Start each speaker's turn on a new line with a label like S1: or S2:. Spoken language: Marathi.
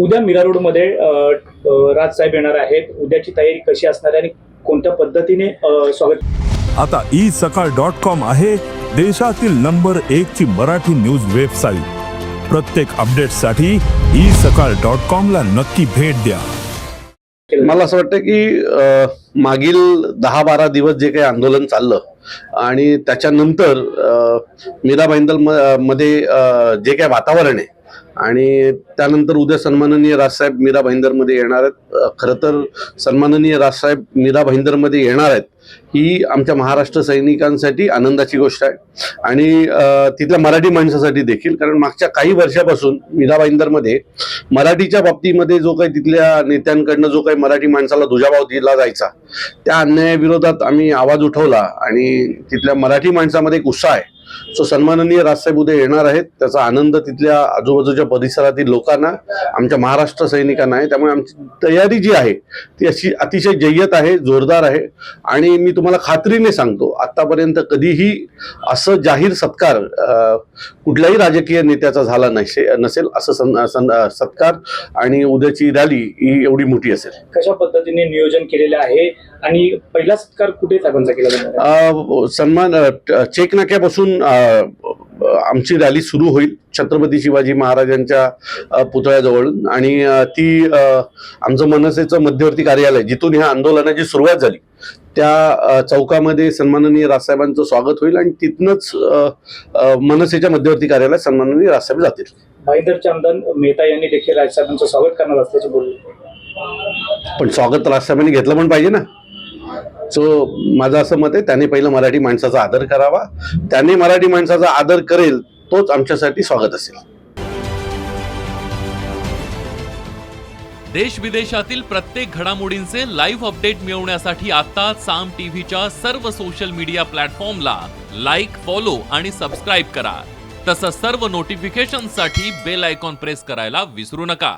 S1: उद्या मीरा रोडमध्ये राजसाहेब येणार आहेत. उद्याची तयारी कशी असणार आहे आणि कोणत्या पद्धतीने स्वागत?
S2: आता isakal.com आहे देशातील नंबर 1 ची मराठी न्यूज वेबसाईट. प्रत्येक अपडेटसाठी isakal.com ला नक्की भेट द्या.
S3: मला असं वाटतं की मागील 10-12 दिवस जे काही आंदोलन चाललं आणि त्याच्यानंतर मीरा भाईंदर मध्ये जे काही वातावरण आहे आणि त्यानंतर उद्या सन्माननीय राजसाहेब मीरा भाईंदरमध्ये येणार आहेत. खरं तर सन्माननीय राजसाहेब मीरा भाईंदरमध्ये येणार आहेत ही आमच्या महाराष्ट्र सैनिकांसाठी आनंदाची गोष्ट आहे आणि तिथल्या मराठी माणसासाठी देखील. कारण मागच्या काही वर्षापासून मीरा भाईंदरमध्ये मराठीच्या बाबतीमध्ये जो काही तिथल्या नेत्यांकडनं जो काही मराठी माणसाला दुजाभाव दिला जायचा त्या अन्यायाविरोधात आम्ही आवाज उठवला आणि तिथल्या मराठी माणसामध्ये एक उत्साह आहे. सो सन्माननीय राजसाहेब उद्या येणार आहेत, त्याचा आनंद तिथल्या आजूबाजूच्या परिसरातील लोकांना, आमच्या महाराष्ट्र सैनिकांना आहे. त्यामुळे आमची तयारी जी आहे ती अशी अतिशय जय्यत आहे, जोरदार आहे आणि मी तुम्हाला खात्रीने सांगतो आतापर्यंत कधीही असं जाहीर सत्कार कुठल्याही राजकीय नेत्याचा झाला नसेल असं सत्कार आणि उद्याची रॅली ही एवढी मोठी असेल.
S1: कशा पद्धतीने नियोजन केलेलं आहे आणि पहिला सत्कार कुठे साहेबांचा केला जाणार?
S3: सन्मान चेक नाक्यापासून आमची रॅली सुरू होईल छत्रपती शिवाजी महाराजांच्या पुतळ्याजवळून आणि ती आमचं मनसेचं मध्यवर्ती कार्यालय जिथून ह्या आंदोलनाची सुरुवात झाली त्या चौकामध्ये सन्माननीय राजसाहेबांचं स्वागत होईल आणि तिथनंच मनसेच्या मध्यवर्ती कार्यालयात सन्माननीय राजसाहेब जातील.
S1: भाईंदरचे आमदार मेहता यांनी देखील राजसाहेबांचं स्वागत करणार असल्याचे बोलले.
S3: पण स्वागत राजसाहेबांनी घेतलं पण पाहिजे ना. सो माझं असं मत आहे त्याने पहिलं मराठी माणसाचा आदर करावा. त्याने मराठी माणसाचा आदर करेल तोच आमच्यासाठी स्वागत असेल.
S4: देश विदेशातील प्रत्येक घडामोडींचे लाईव्ह अपडेट मिळवण्यासाठी आता साम टीव्हीच्या सर्व सोशल मीडिया प्लॅटफॉर्मला लाईक, फॉलो आणि सबस्क्राईब करा. तसंच सर्व नोटिफिकेशनसाठी बेल आयकॉन प्रेस करायला विसरू नका.